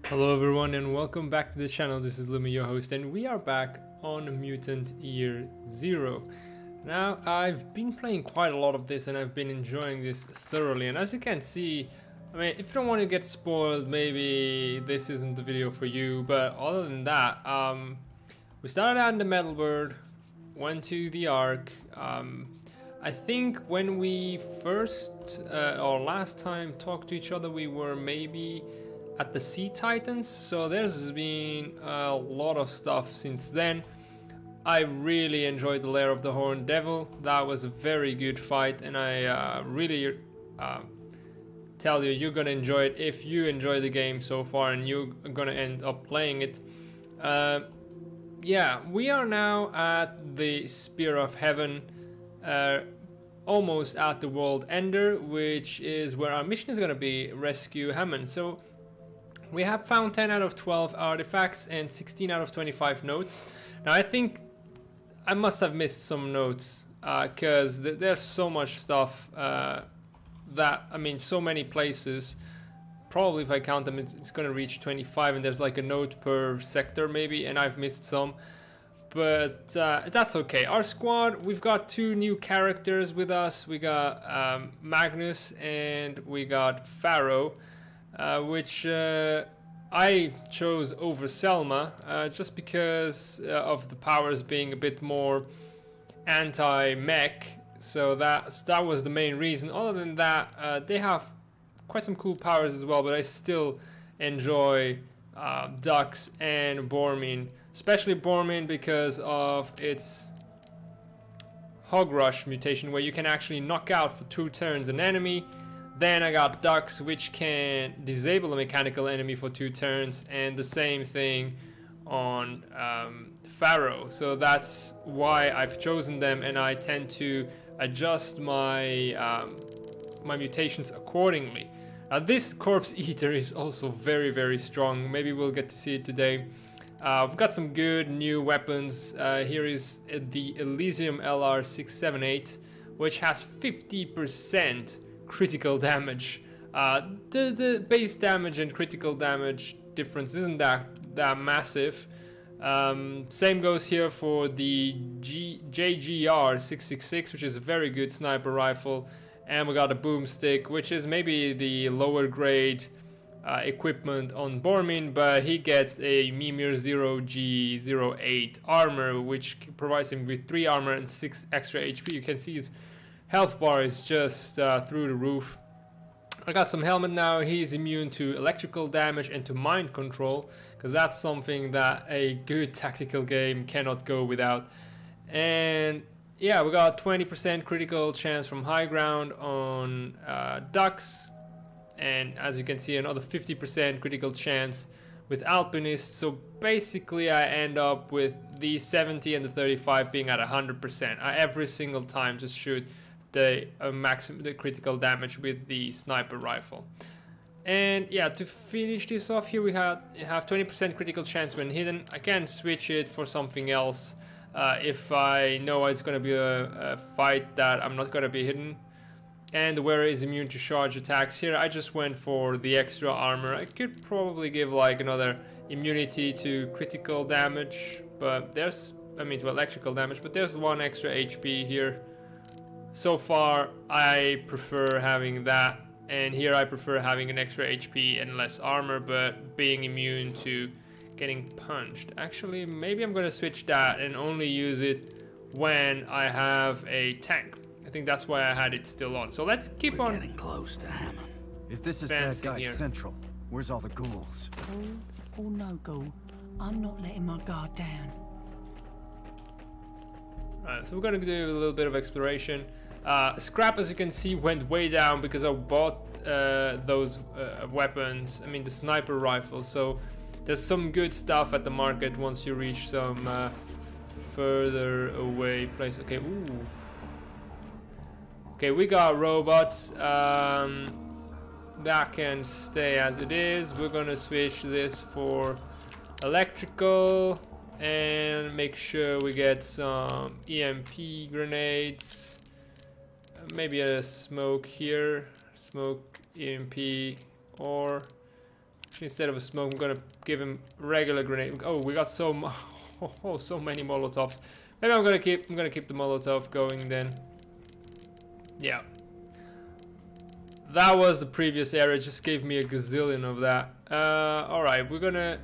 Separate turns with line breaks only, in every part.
Hello everyone and welcome back to the channel. This is Lumi, your host, and we are back on Mutant Year 0. Now, I've been playing quite a lot of this and I've been enjoying this thoroughly, and as you can see, I mean, if you don't want to get spoiled, maybe this isn't the video for you, but other than that, we started out in the Metal Bird, went to the Ark. I think when we first, or last time talked to each other, we were maybe at the Sea Titans, so there's been a lot of stuff since then. I really enjoyed the Lair of the Horned Devil. That was a very good fight, and I really tell you, you're gonna enjoy it if you enjoy the game so far and you're gonna end up playing it. Yeah, we are now at the Spear of Heaven, almost at the World Ender, which is where our mission is gonna be, rescue Hammond. So we have found 10 out of 12 artifacts and 16 out of 25 notes. Now I think I must have missed some notes because there's so much stuff that, I mean, so many places. Probably if I count them, it's going to reach 25, and there's like a note per sector maybe, and I've missed some. But that's okay. Our squad, we've got two new characters with us. We got Magnus and we got Pharaoh. Which I chose over Selma just because of the powers being a bit more anti-mech, so that was the main reason. Other than that, they have quite some cool powers as well, but I still enjoy Dux and Bormin, especially Bormin because of its Hog Rush mutation, where you can actually knock out for 2 turns an enemy. Then I got Dux, which can disable a mechanical enemy for 2 turns, and the same thing on Pharaoh. So that's why I've chosen them, and I tend to adjust my my mutations accordingly. Now this Corpse Eater is also very, very strong. Maybe we'll get to see it today. We've got some good new weapons. Here is the Elysium LR678, which has 50% critical damage. The base damage and critical damage difference isn't that massive. Same goes here for the JGR 666, which is a very good sniper rifle, and we got a boomstick, which is maybe the lower grade equipment on Bormin, but he gets a Mimir 0G08 armor, which provides him with 3 armor and 6 extra HP. You can see his health bar is just through the roof. I got some helmet now. He's immune to electrical damage and to mind control, because that's something that a good tactical game cannot go without. And yeah, we got 20% critical chance from high ground on Dux, and as you can see, another 50% critical chance with Alpinist. So basically I end up with the 70 and the 35 being at 100%. I every single time just shoot the critical damage with the sniper rifle. And yeah, to finish this off here, we have 20% critical chance when hidden. I can switch it for something else if I know it's going to be a fight that I'm not going to be hidden. And the wearer is immune to charge attacks. Here I just went for the extra armor. I could probably give like another immunity to critical damage, but there's, I mean, to electrical damage, but there's 1 extra HP here. So far I prefer having that, and here I prefer having an extra HP and less armor, but being immune to getting punched. Actually, maybe I'm gonna switch that and only use it when I have a tank. I think that's why I had it still on. So let's keep on
getting close to Hammond.
If this is bad guy central, where's all the ghouls?
Oh no, ghoul. I'm not letting my guard down.
Alright, so we're gonna do a little bit of exploration. Scrap, as you can see, went way down because I bought those weapons. I mean, the sniper rifle. So there's some good stuff at the market once you reach some further away place. Okay, ooh. Okay, we got robots. That can stay as it is. We're gonna switch this for electrical and make sure we get some EMP grenades. Maybe a smoke here, smoke EMP, or Actually, instead of a smoke, I'm gonna give him regular grenade. Oh, we got so so many Molotovs. Maybe I'm gonna keep the Molotov going then. Yeah. That was the previous area. Just gave me a gazillion of that. All right, we're gonna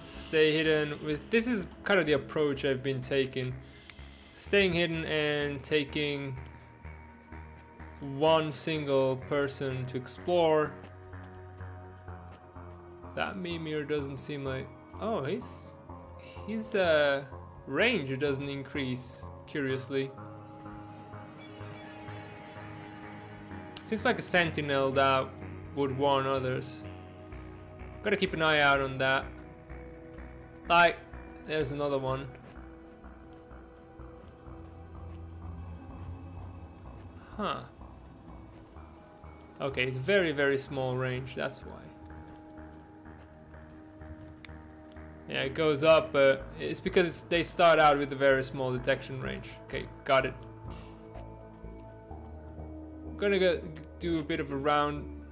stay hidden with. This is kind of the approach I've been taking. Staying hidden and taking one single person to explore. That Mimir doesn't seem like... Oh, his range doesn't increase, curiously. Seems like a sentinel that would warn others. Gotta keep an eye out on that. Like, there's another one. Huh. Okay, it's very, very small range, that's why. Yeah, it goes up, but it's because they start out with a very small detection range. Okay, got it. I'm gonna go do a bit of a round.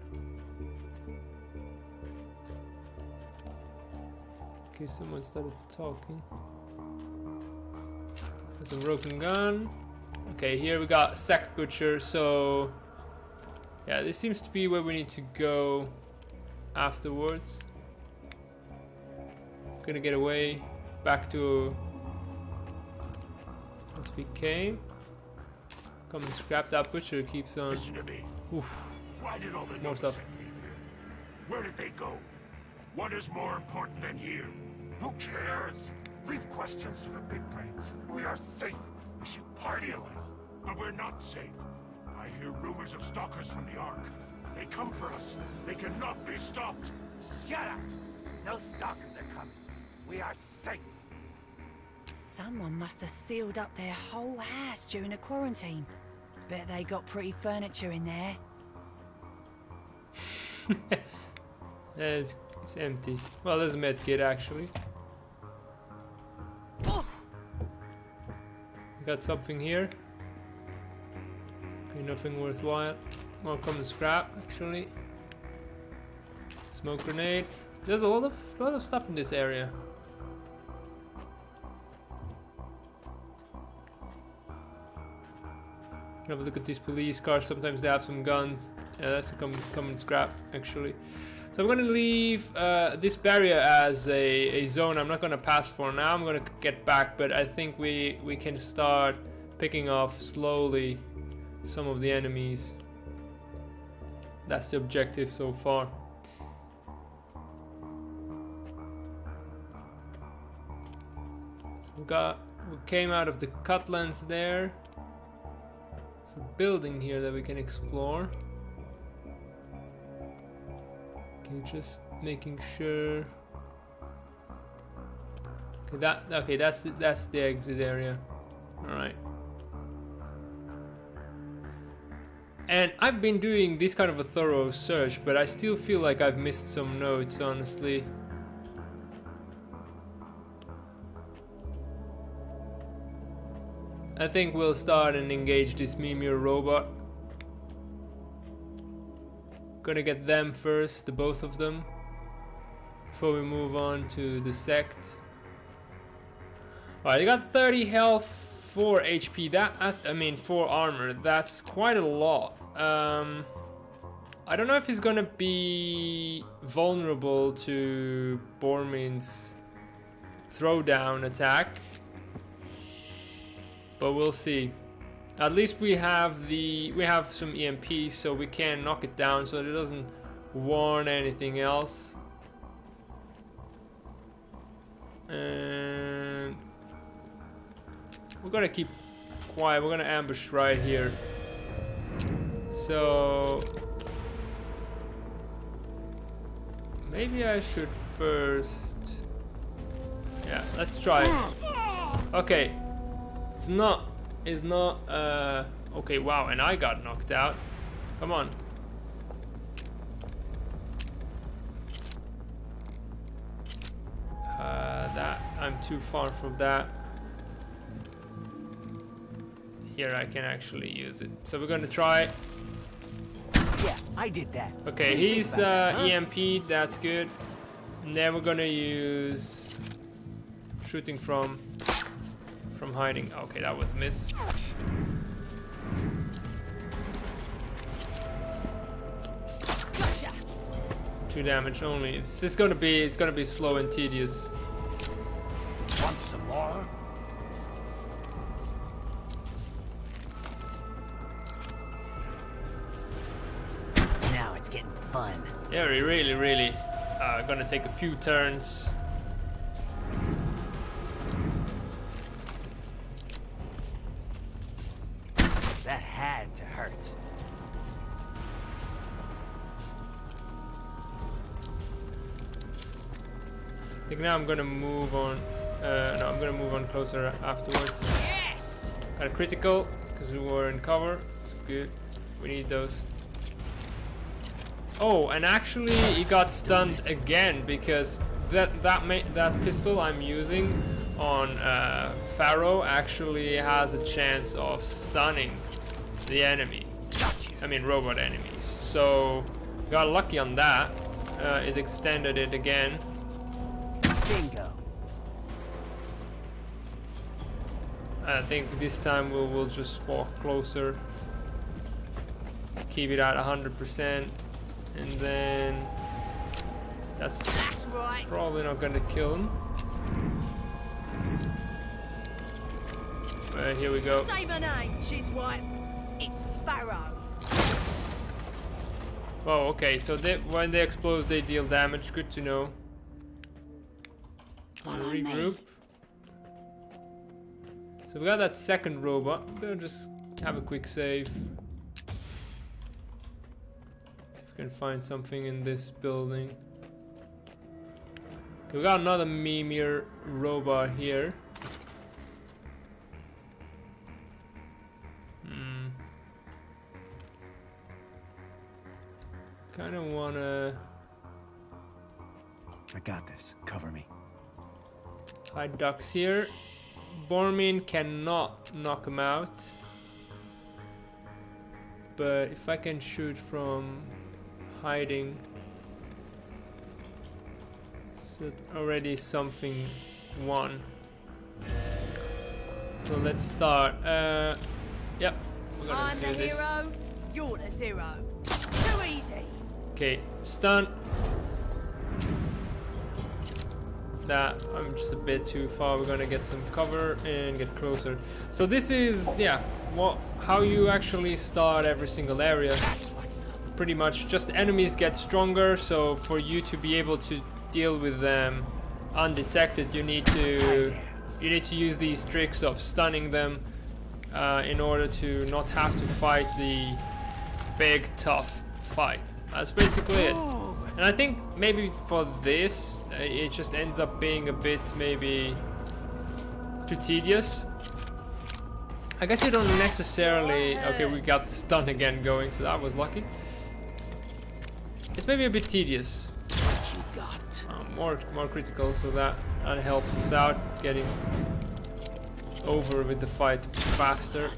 Okay, someone started talking. There's a broken gun. Okay, here we got Sect Butcher, so yeah, this seems to be where we need to go afterwards. Gonna get away back to as we came. Come and scrap that butcher, keeps on.
Listen to me.
Oof.
Why did all the
More stuff.
Where did they go? What is more important than you? Who cares? Leave questions to the big brains. We are safe. We should party a little. But we're not safe. I hear rumors of stalkers from the Ark. They come for us. They cannot be stopped.
Shut up! No stalkers are coming. We are safe.
Someone must have sealed up their whole house during the quarantine. Bet they got pretty furniture in there.
It's empty. Well, there's a med kit actually.
Oh.
Got something here. Okay, nothing worthwhile. More common scrap actually. Smoke grenade. There's a lot of stuff in this area. Have a look at these police cars. Sometimes they have some guns. Yeah, that's a common scrap actually. So I'm gonna leave this barrier as a zone I'm not gonna pass for now. I'm gonna get back, but I think we can start picking off slowly some of the enemies. That's the objective so far. So we came out of the Cutlands there. There's a building here that we can explore. Okay, just making sure. Okay, that's the exit area. All right. And I've been doing this kind of a thorough search, but I still feel like I've missed some notes, honestly. I think we'll start and engage this Mimir robot. Gonna get them first, the both of them, before we move on to the sect. Alright, they got 30 health, 4 HP. I mean 4 armor. That's quite a lot. I don't know if he's gonna be vulnerable to Bormin's throwdown attack, but we'll see. At least we have some EMPs, so we can knock it down so that it doesn't warn anything else. And we're gonna keep quiet. We're gonna ambush right here. So maybe I should first. Yeah, let's try it. Okay, it's not. Okay, wow, and I got knocked out. Come on. I'm too far from that. Here I can actually use it. So we're gonna try.
Yeah, I did that.
Okay, he's EMP, that's good. And then we're gonna use shooting from hiding. Okay, that was a miss.
Gotcha.
2 damage only. It's gonna be slow and tedious.
Want some more?
Now it's getting fun.
Yeah, we really gonna take a few turns.
That had to hurt.
I think now I'm gonna move on. No, I'm gonna move on closer afterwards.
Yes.
Got a critical because we were in cover. It's good. We need those. Oh, and actually he got stunned again because that pistol I'm using on Pharaoh actually has a chance of stunning the enemy. I mean robot enemies. So got lucky on that. It extended it again.
Bingo.
I think this time we'll just walk closer. Keep it at 100%. And then that's
Right.
probably not gonna kill him. Here we go.
Say my name, she's white. It's Pharaoh.
Oh, okay. So when they explode, they deal damage. Good to know.
Follow me.
Regroup. So we got that second robot. I'm gonna just have a quick save. See if we can find something in this building. Okay, we got another Mimir robot here. Kind of wanna
I got this. Cover me.
hide ducks here. Bormin cannot knock him out. But if I can shoot from hiding, it's already something won. So let's start. Yep, we're gonna
I'm
do
the
this.
hero, you're the zero. Too easy.
Okay, stun. That I'm just a bit too far. We're gonna get some cover and get closer. So this is, yeah, how you actually start every single area. Pretty much, just enemies get stronger. So for you to be able to deal with them undetected, you need to use these tricks of stunning them in order to not have to fight the big tough fight. That's basically it. And I think maybe for this, it just ends up being a bit maybe too tedious. I guess you don't necessarily... Okay, we got the stun again going, so that was lucky. It's maybe a bit tedious. More critical, so that helps us out getting over with the fight faster.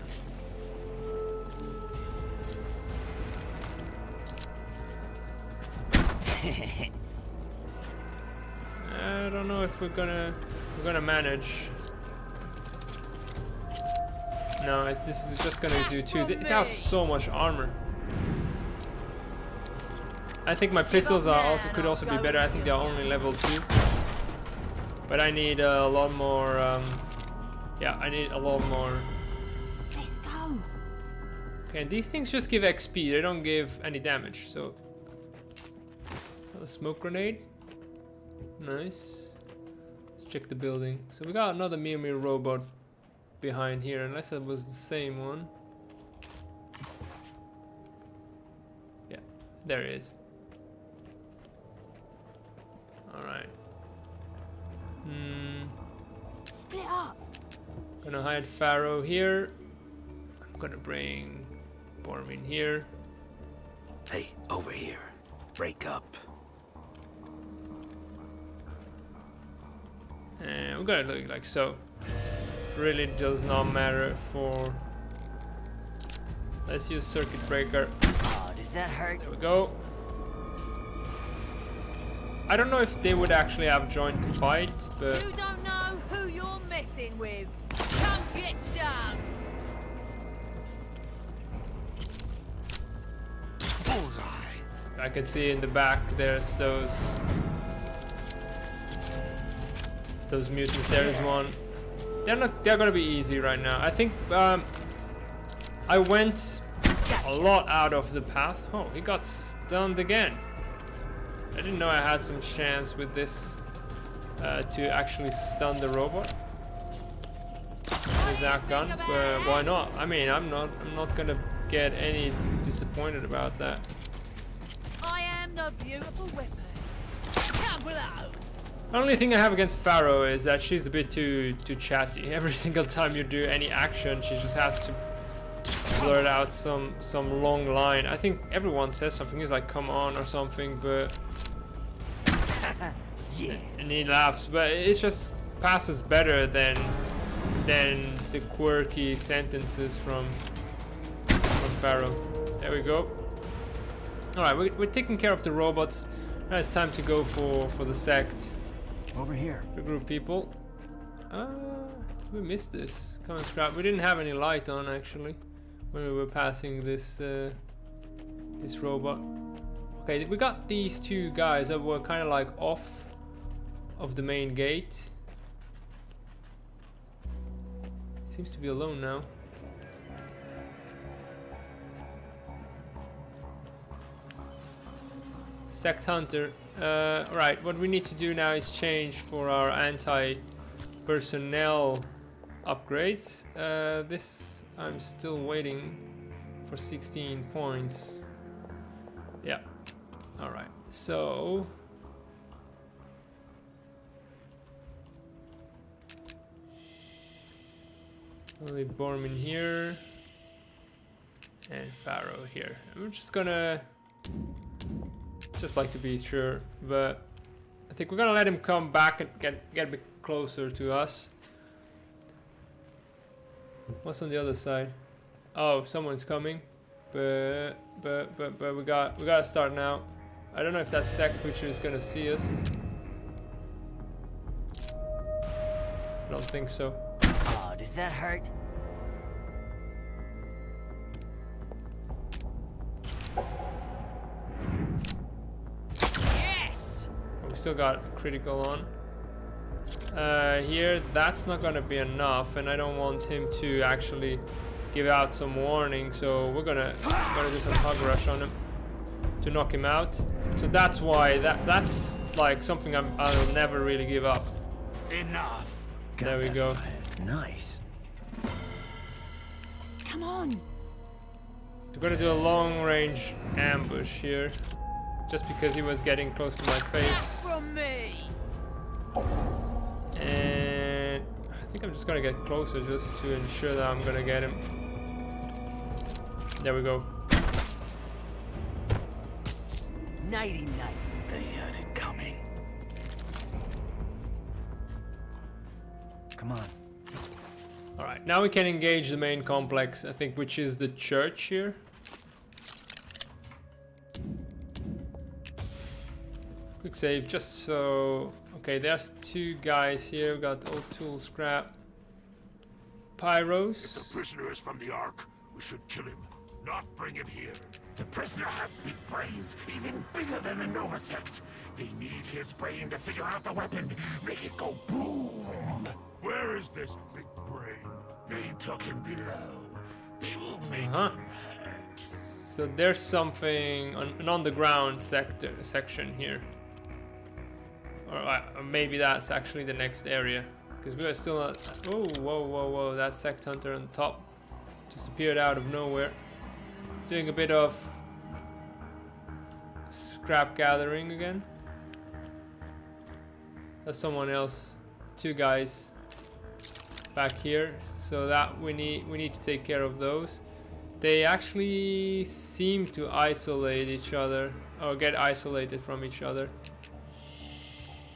I don't know if we're gonna manage. No, this is just gonna do 2. It has so much armor. I think my pistols could also be better. I think they're only level 2. But I need a lot more. Yeah, I need a lot more.
Let's go.
Okay, and these things just give XP. They don't give any damage. So a smoke grenade. Nice. Let's check the building. So we got another Mimir robot behind here, unless it was the same one. Yeah, there it is. Alright.
Split up.
Gonna hide Pharaoh here. I'm gonna bring Bormin here.
Hey, over here. Break up.
And we're gonna do it like so. Really does not matter for... Let's use circuit breaker.
Oh, does
that hurt?
There we go. I don't know if they would actually have joined the fight, but...
You don't know who you're messing with. Come get some.
Bullseye.
I can see in the back there's those mutants. There is one. They're gonna be easy right now. I think I went a lot out of the path. Oh, he got stunned again. I didn't know I had some chance with this to actually stun the robot with that gun, but why not? I mean, I'm not gonna get any disappointed about that.
I am the beautiful weapon. Come below.
The only thing I have against Pharaoh is that she's a bit too chatty. Every single time you do any action, she just has to blurt out some long line. I think everyone says something. He's like, "Come on" or something, but
Yeah.
and he laughs. But it just passes better than the quirky sentences from Pharaoh. There we go. All right, we're taking care of the robots. Now it's time to go for the sect.
Over here.
Regroup people. We missed this. Come on, scrap. We didn't have any light on actually when we were passing this this robot. Okay, we got these two guys that were kind of like off of the main gate. Seems to be alone now. Sect Hunter. Right, what we need to do now is change for our anti-personnel upgrades. This I'm still waiting for 16 points. Yeah. All right. So I'll leave Borman here and Pharaoh here. I'm just gonna like to be sure, but I think we're gonna let him come back and get a bit closer to us. What's on the other side? Oh, someone's coming, but we gotta start now. I don't know if that sect creature is gonna see us. I don't think so.
Oh, does that hurt?
We still got a critical on. Here, that's not gonna be enough, and I don't want him to actually give out some warning, so we're gonna do some hug rush on him to knock him out. So that's why that's like something I'll never really give up.
Enough.
There we go.
Nice.
Come on.
We're gonna do a long range ambush here, just because he was getting close to my face.
From me.
And I think I'm just gonna get closer just to ensure that I'm gonna get him. There we go.
Nighty night.
They had it coming. Come on.
All right, now we can engage the main complex, I think, which is the church here. Quick save, just so... Okay, there's two guys here. We got old tool scrap. Pyros.
If the prisoner is from the Ark, we should kill him, not bring him here. The prisoner has big brains, even bigger than the Nova Sect. They need his brain to figure out the weapon, make it go boom. Where is this big brain? They took him below. They will make him hurt.
So there's something on an underground section here. Or maybe that's actually the next area, because we are still not... Oh, whoa, that Sect Hunter on top just appeared out of nowhere. Doing a bit of scrap gathering again. That's someone else. Two guys back here, so that we need to take care of those. They actually seem to isolate each other, or get isolated from each other.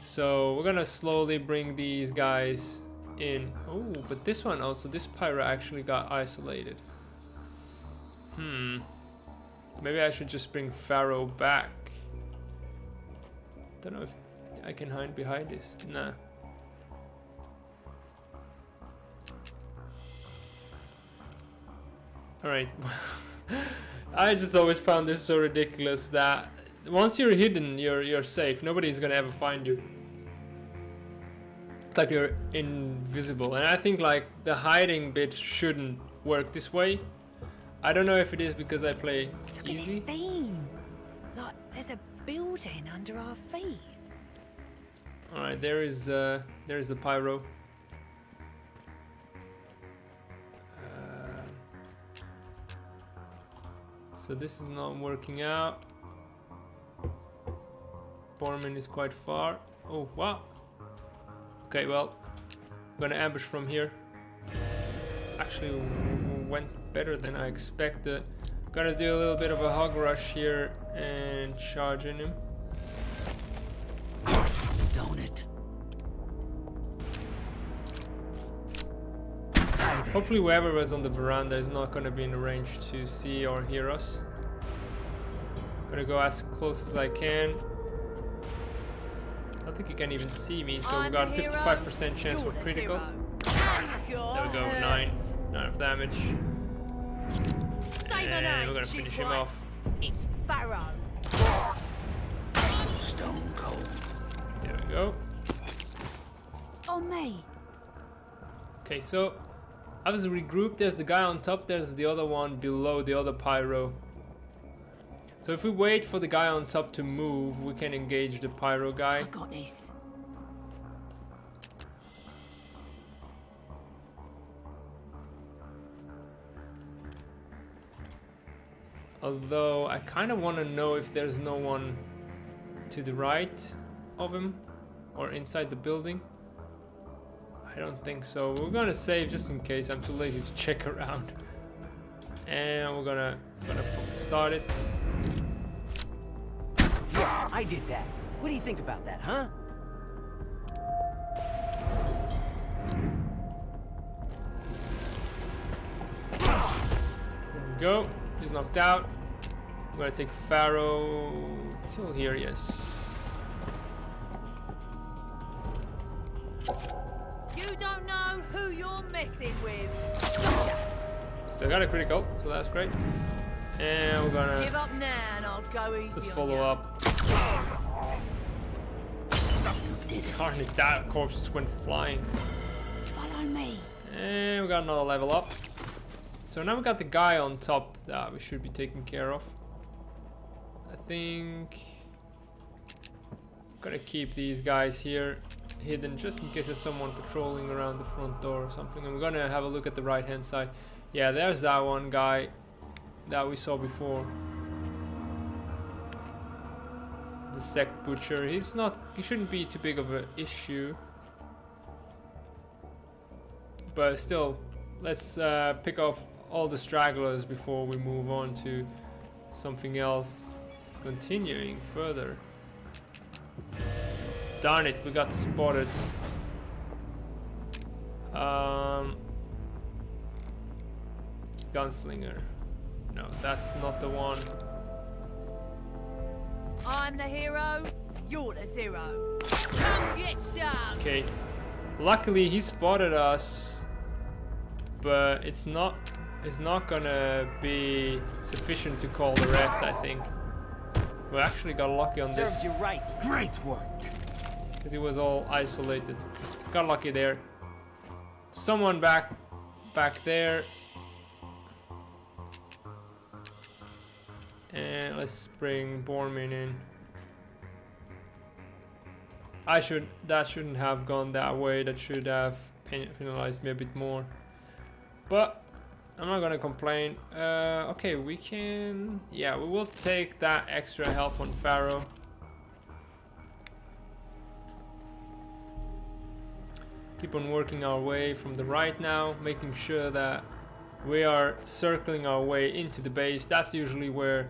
So we're gonna slowly bring these guys in. Oh, but this one also, this pyro actually got isolated. Maybe I should just bring Pharaoh back. Don't know if I can hide behind this. Nah. Alright. I just always found this so ridiculous that once you're hidden, you're safe. Nobody's gonna ever find you. It's like you're invisible. And I think like the hiding bit shouldn't work this way. I don't know if it is because I play easy.
Look at this theme. Like there's a building under our feet.
Alright, there's the pyro. So this is not working out. Borman is quite far. Oh wow. Okay, well, I'm gonna ambush from here. Actually went better than I expected. Gonna do a little bit of a hog rush here and charge in him.
Don't it?
Hopefully whoever was on the veranda is not gonna be in range to see or hear us. Gonna go as close as I can. I don't think you can even see me, so we got 55% chance for critical. There we go, 9 of damage. And we're gonna finish him off.
It's Pharaoh.
Stone cold.
There we go.
On me.
Okay, so I was regrouped. There's the guy on top, there's the other one below, the other pyro. So if we wait for the guy on top to move, we can engage the pyro guy.
I got this.
Although I kind of want to know if there's no one to the right of him or inside the building. I don't think so. We're gonna save just in case. I'm too lazy to check around. And we're gonna start it.
Yeah, I did that. What do you think about that, huh?
There we go. He's knocked out. I'm gonna take Pharaoh till here, yes.
You don't know who you're messing with.
Still got a critical, so that's great. And we're gonna
Give up now and I'll go easy.
just
on
follow
ya.
up. Darn it, that corpse just went flying.
Follow me.
And we got another level up. So now we got the guy on top that we should be taking care of. I think I'm gonna keep these guys here hidden just in case there's someone patrolling around the front door or something. And we're gonna have a look at the right hand side. Yeah, there's that one guy that we saw before. The sect butcher. He shouldn't be too big of an issue. But still, let's pick off all the stragglers before we move on to something else. It's continuing further. Darn it, we got spotted. Gunslinger. No, that's not the one.
I'm the hero, you're the zero. Come get some.
Okay. Luckily he spotted us, but it's not gonna be sufficient to call the rest, I think. We actually got lucky on this.
Serves you right. Great work.
Because he was all isolated. Got lucky there. Someone back there. And let's bring Bormin in. That shouldn't have gone that way. That should have penalized me a bit more. But I'm not gonna complain. Okay, we can. Yeah, we will take that extra health on Pharaoh. Keep on working our way from the right now, making sure that we are circling our way into the base. That's usually where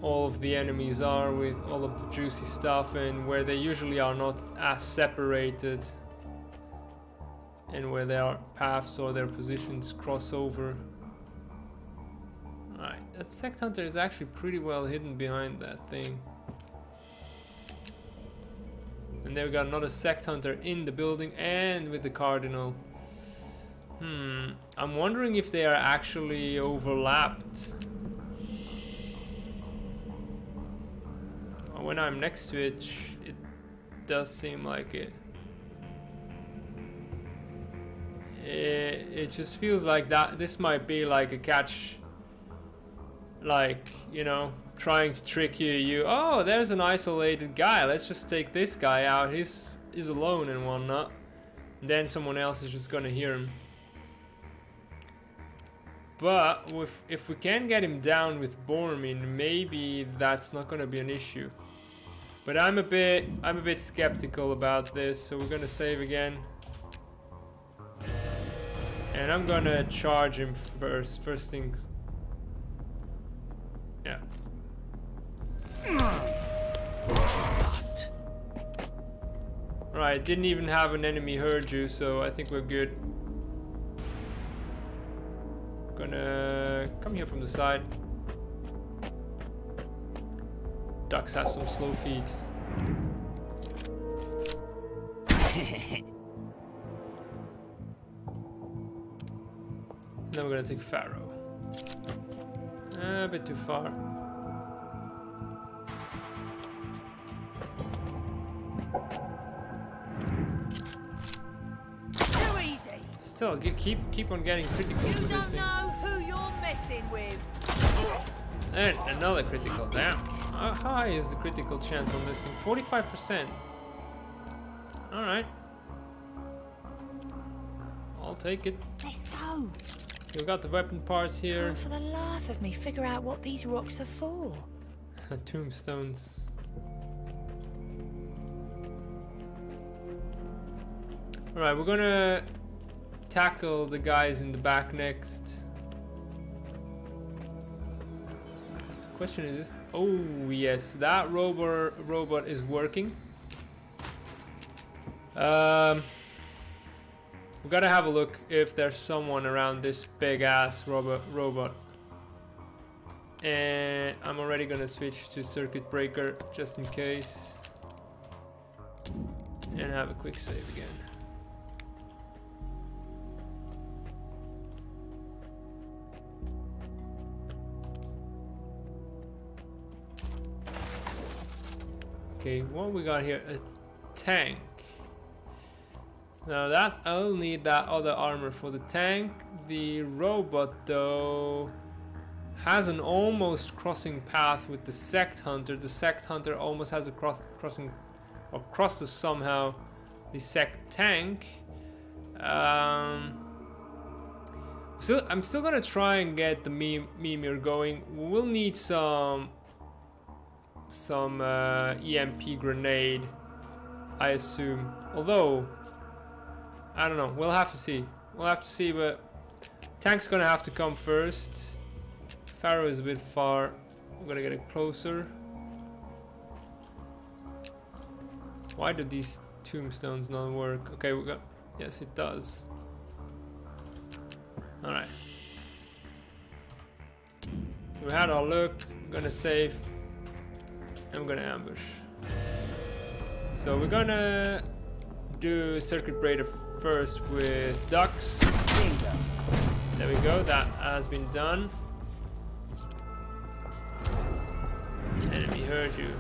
all of the enemies are, with all of the juicy stuff, and where they usually are not as separated, and where their paths or their positions cross over. Alright, that sect hunter is actually pretty well hidden behind that thing. And then we got another sect hunter in the building and with the cardinal. I'm wondering if they are actually overlapped. When I'm next to it, it does seem like it. It just feels like that this might be like a catch, like, you know, trying to trick you. Oh, there's an isolated guy, let's just take this guy out, he's alone and whatnot, and then someone else is just gonna hear him. But if we can get him down with Bormin, maybe that's not gonna be an issue. But I'm a bit skeptical about this, so we're gonna save again. And I'm gonna charge him first things. Yeah. Right, didn't even have an enemy heard you, so I think we're good. Gonna come here from the side. Dux has some slow feet. Now we're gonna take Pharaoh. A bit too far.
Too easy.
Still, keep on getting critical to
You
this
don't
thing.
know who you're messing with.
And another critical. Damn. How high is the critical chance on this thing? 45%. All right. I'll take it.
Let's go.
We've got the weapon parts here.
Can't for the life of me figure out what these rocks are for.
Tombstones. Alright, we're gonna tackle the guys in the back next. The question is, oh yes, that robot is working. We gotta have a look if there's someone around this big ass robot. And I'm already gonna switch to circuit breaker just in case. And have a quick save again. Okay, what we got here? A tank. Now that's, I'll need that other armor for the tank. The robot though has an almost crossing path with the sect hunter. The sect hunter almost has a crossing or crosses somehow the sect tank. I'm still gonna try and get the Mimir going. We'll need some EMP grenade, I assume. Although I don't know. We'll have to see. We'll have to see, but tank's gonna have to come first. Pharaoh is a bit far. I'm gonna get it closer. Why do these tombstones not work? Okay, we got. Yes, it does. All right. So we had our look. We're gonna save, and we're gonna ambush. So we're gonna do circuit breaker first with Dux. There we go, that has been done. Enemy heard you.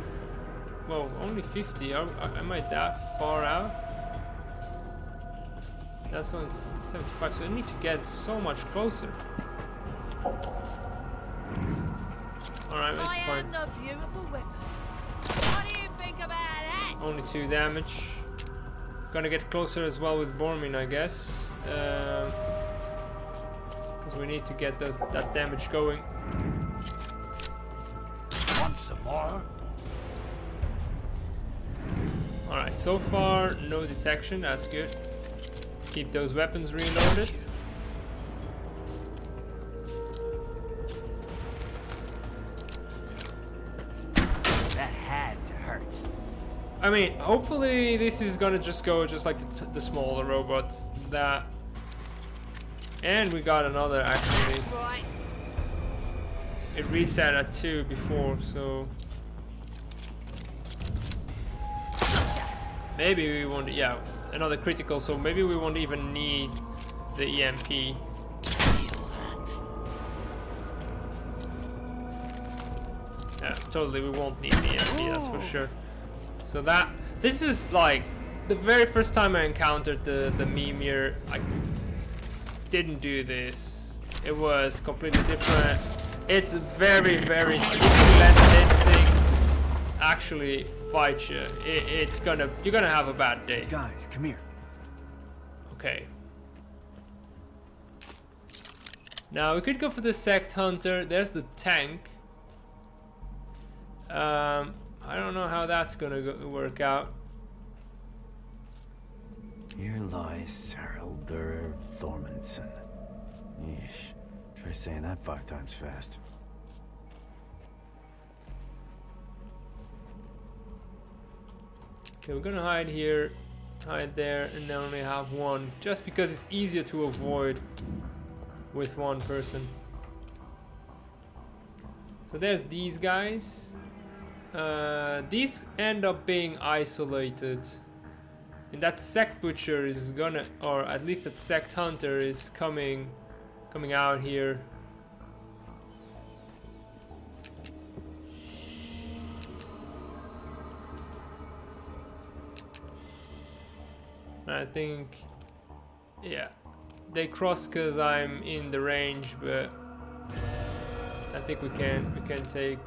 Whoa, only 50. Am I that far out? That's only 75, so I need to get so much closer. Alright, that's fine.
What do you think about that?
Only 2 damage. Gonna get closer as well with Bormin, I guess. Because we need to get that damage going.
Want some more?
Alright, so far no detection, that's good. Keep those weapons reloaded.
That had to hurt.
I mean, hopefully this is gonna just go just like the smaller robots. And we got another actually.
Right.
it reset at 2 before, so maybe we won't. Yeah, another critical, so maybe we won't even need the EMP. Yeah, totally, we won't need the EMP, that's for sure. So this is like the very first time I encountered the Mimir. I didn't do this. It was completely different. It's very, very, if you let this thing actually fight you, you're gonna have a bad day.
Guys, come here.
Okay. Now we could go for the Sect Hunter. There's the tank. I don't know how that's gonna work out.
Here lies Haraldur Thormundson. Yeesh. Try saying that 5 times fast.
Okay, we're gonna hide here, hide there, and then only have one, just because it's easier to avoid with one person. So there's these guys. These end up being isolated. And that Sect Butcher is gonna, or at least that Sect Hunter is coming out here. I think, yeah, they cross because I'm in the range, but I think we can take.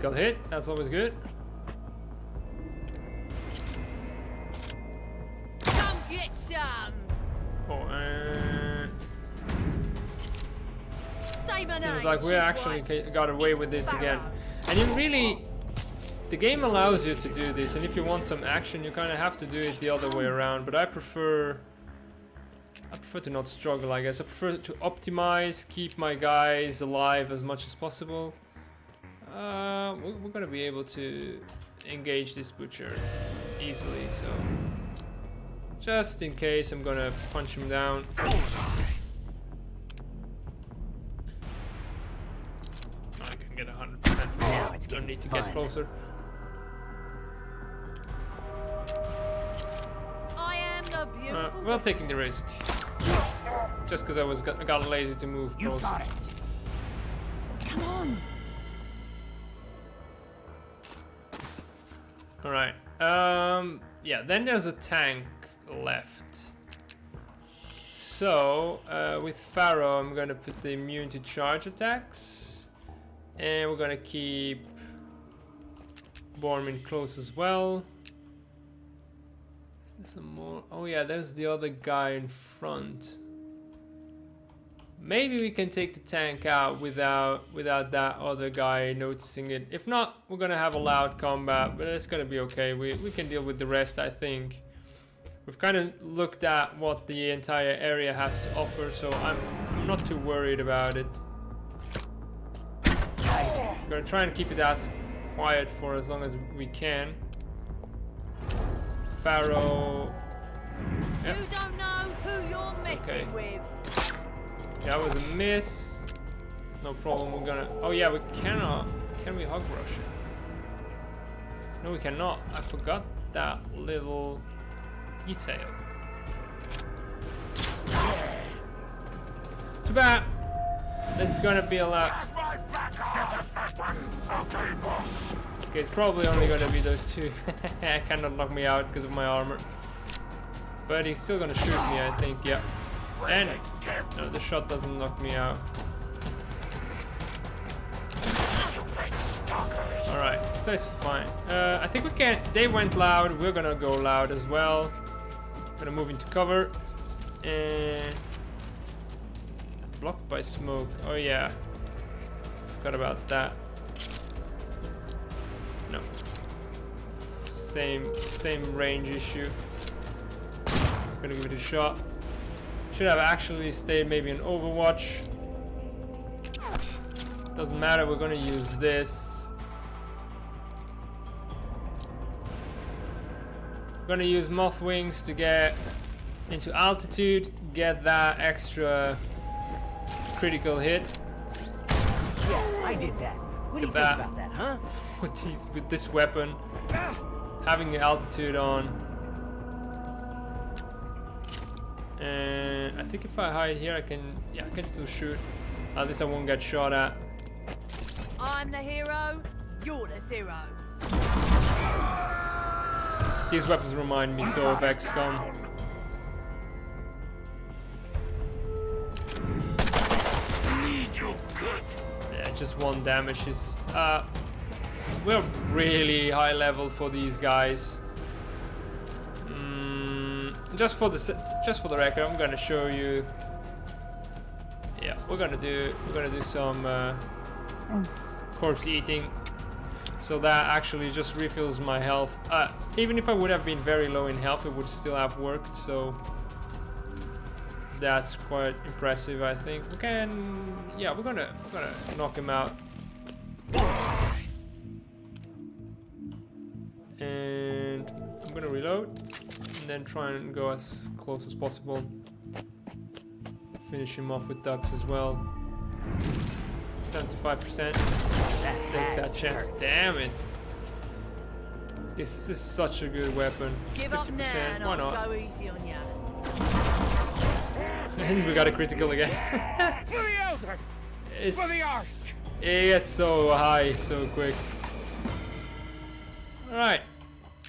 Critical hit, that's always good.
Come get some.
Oh, and
Save
seems like we actually got away with this again. And you really, the game allows you to do this, and if you want some action, you kind of have to do it the other way around. But I prefer to not struggle, I guess. I prefer to optimize, keep my guys alive as much as possible. We're gonna be able to engage this butcher easily, so just in case, I'm gonna punch him down. I can get 100% from here. Don't need to get closer.
I am the beautiful.
Well, taking the risk, just because I got lazy to move closer.
You got it.
Come on.
All right. Yeah. Then there's a tank left. So with Pharaoh, I'm gonna put the immune to charge attacks, and we're gonna keep Bormin close as well. Is there some more? Oh yeah, there's the other guy in front. Maybe we can take the tank out without that other guy noticing it. If not, we're gonna have a loud combat, but it's gonna be okay. We can deal with the rest, I think. We've kind of looked at what the entire area has to offer, so I'm not too worried about it. I'm gonna try and keep it as quiet for as long as we can. Pharaoh. Yep.
You don't know who you're messing with.
Yeah, that was a miss. It's no problem. We're gonna. Oh yeah, we cannot. Can we hog rush it? No, we cannot. I forgot that little detail. Too bad. It's gonna be a lot. Okay, it's probably only gonna be those two. I cannot knock me out because of my armor. But he's still gonna shoot me, I think. Yeah. And no, the shot doesn't knock me out. Alright, so it's fine. I think we can. They went loud. We're gonna go loud as well. Gonna move into cover. And blocked by smoke. Oh yeah. Forgot about that. No. Same range issue. Gonna give it a shot. Should have actually stayed maybe in Overwatch. Doesn't matter, we're gonna use this. gonna use moth wings to get into altitude, get that extra critical hit.
Yeah, I did that. What do you think about that, huh?
With this weapon, having the altitude on. And I think if I hide here, I can still shoot. At least I won't get shot at.
I'm the hero, you're the zero.
These weapons remind me so of XCOM. Yeah, just 1 damage is. We're really high level for these guys. Just for the record, I'm gonna show you. Yeah, we're gonna do some corpse eating, so that actually just refills my health. Even if I would have been very low in health, it would still have worked. So that's quite impressive, I think. We can, yeah, we're gonna knock him out. And I'm gonna reload, and then try and go as close as possible. Finish him off with ducks as well. 75%. Take that chance. Damn it! This is such a good weapon. 50%. Why not?
Go easy on ya.
And we got a critical again. It gets so high so quick. Alright.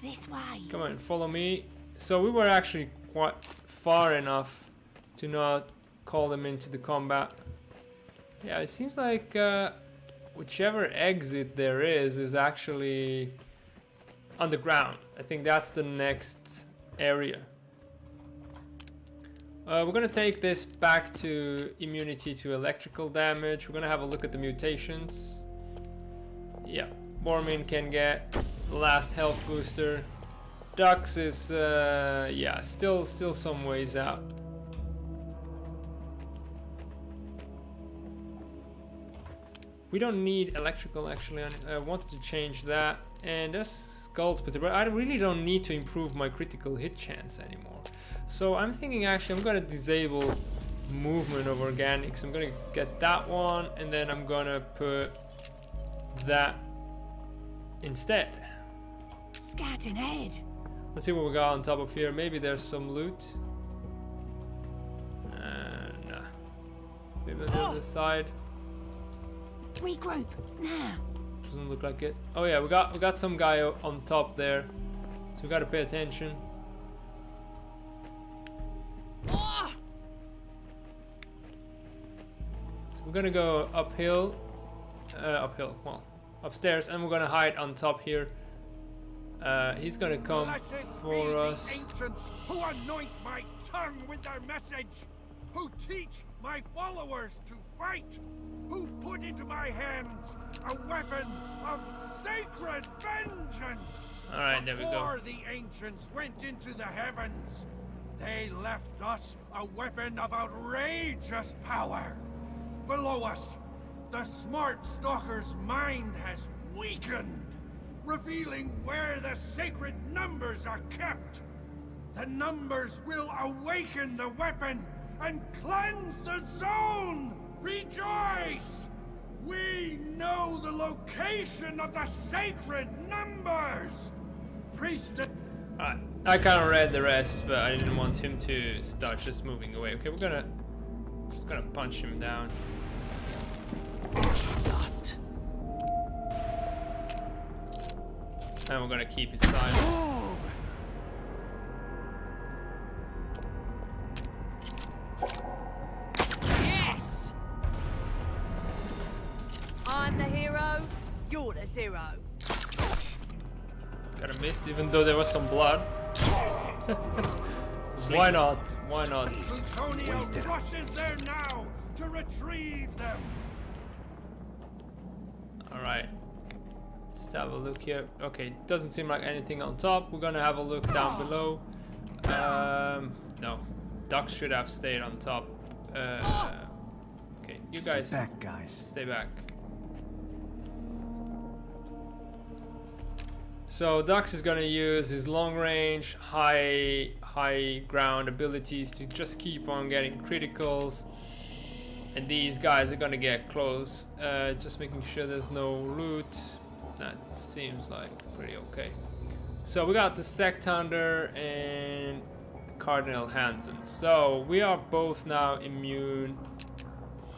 This way.
Come on, follow me. So we were actually quite far enough to not call them into the combat. Yeah, it seems like whichever exit there is actually underground. I think that's the next area. We're gonna take this back to immunity to electrical damage. We're gonna have a look at the mutations. Yeah, Bormin can get the last health booster. Dux is yeah, still some ways out. We don't need electrical actually. I wanted to change that. And there's skulls, but I really don't need to improve my critical hit chance anymore. So I'm thinking actually I'm gonna disable movement of organics. I'm gonna get that one, and then I'm gonna put that instead.
Scouting ahead.
Let's see what we got on top of here. Maybe there's some loot. Nah. Maybe on the other side.
Regroup now.
Doesn't look like it. Oh yeah, we got some guy on top there, so we gotta pay attention.
Oh!
So we're gonna go uphill, well, upstairs, and we're gonna hide on top here. He's gonna come for us.
The ancients who anoint my tongue with their message, who teach my followers to fight, who put into my hands a weapon of sacred vengeance.
All right, there we go.
Before the ancients went into the heavens, they left us a weapon of outrageous power. Below us, the smart stalker's mind has weakened, revealing where the sacred numbers are kept. The numbers will awaken the weapon and cleanse the zone! Rejoice! We know the location of the sacred numbers! Priest...
Alright, I kind of read the rest, but I didn't want him to start just moving away. Okay, we're just gonna punch him down.
Shot.
And we're gonna keep it silent.
Yes! I'm the hero, you're the zero.
Gotta miss, even though there was some blood. Why not? Why not?
Plutonia rushes there now to retrieve them!
Alright. Just have a look here. Okay, doesn't seem like anything on top. We're gonna have a look down below. No. Ducks should have stayed on top. Okay, you guys...
Stay back, guys.
Stay back. So Dux is gonna use his long range, high ground abilities to just keep on getting criticals. And these guys are gonna get close, just making sure there's no loot. That seems like pretty okay. So we got the Sect Hunter and Cardinal Hansen. So we are both now immune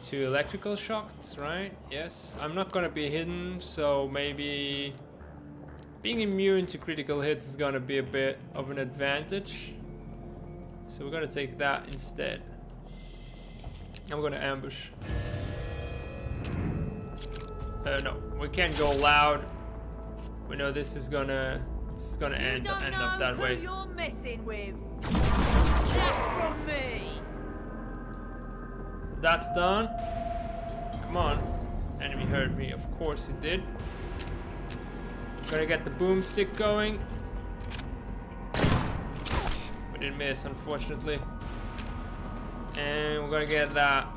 to electrical shocks, right? Yes. I'm not gonna be hidden, so maybe being immune to critical hits is gonna be a bit of an advantage. So we're gonna take that instead. I'm gonna ambush. No, we can't go loud. We know this is gonna end up that way.
You're messing with. That's from me.
That's done. Come on. Enemy heard me. Of course it did. Gonna get the boomstick going. We didn't miss, unfortunately. And we're gonna get that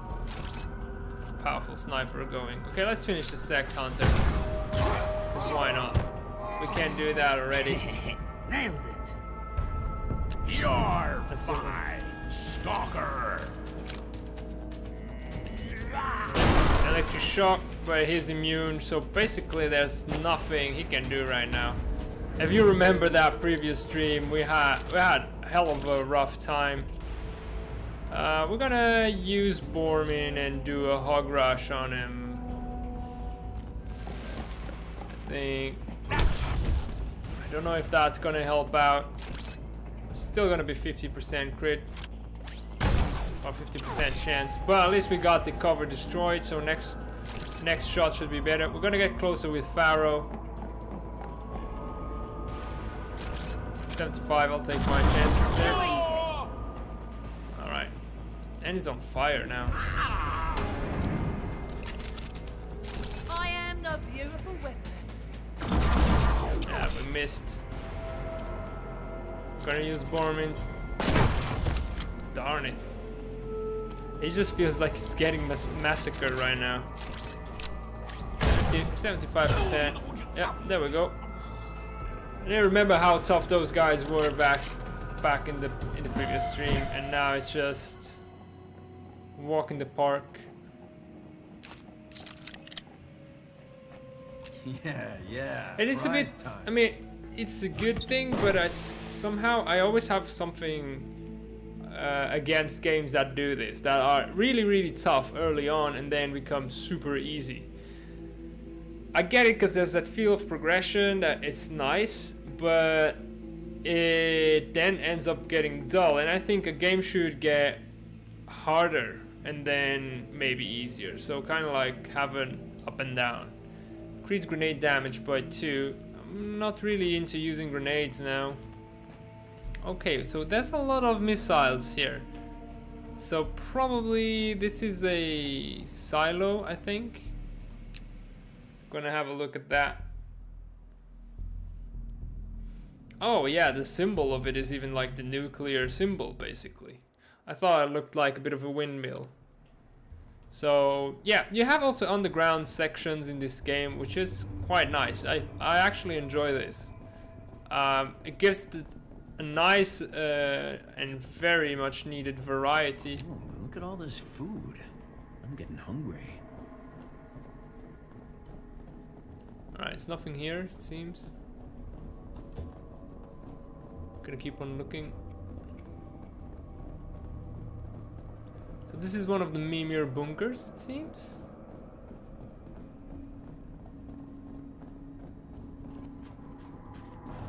powerful sniper going. Okay, let's finish the Sect Hunter. Because why not? We can't do that already.
Nailed it.
You're fine, stalker.
Electric shock, but he's immune, so basically there's nothing he can do right now. If you remember that previous stream, we had a hell of a rough time. We're gonna use Bormin and do a hog rush on him. I think. I don't know if that's gonna help out. Still gonna be 50% crit. Or 50% chance. But at least we got the cover destroyed, so next shot should be better. We're gonna get closer with Pharaoh. 75, I'll take my chances there. Alright. And he's on fire now.
I am the beautiful weapon.
Yeah, we missed. Gonna use Bormin's. Darn it. It just feels like it's getting massacred right now. 75%. Yeah, there we go. I didn't remember how tough those guys were back in the previous stream, and now it's just walk in the park.
Yeah.
And it's a bit. I mean, it's a good thing, but it's somehow I always have something against games that do this, that are really tough early on and then become super easy. I get it because there's that feel of progression that it's nice, but it then ends up getting dull, and I think a game should get harder and then maybe easier, so kind of like have an up and down. Increase grenade damage by 2. I'm not really into using grenades now. Okay, so there's a lot of missiles here. So probably this is a silo, I think. Gonna have a look at that. Oh yeah, the symbol of it is even like the nuclear symbol, basically. I thought it looked like a bit of a windmill. So yeah, you have also underground sections in this game, which is quite nice. I actually enjoy this. It gives a nice and very much needed variety.
Oh, look at all this food. I'm getting hungry.
Alright, it's nothing here, it seems. Gonna keep on looking. So this is one of the Mimir bunkers, it seems.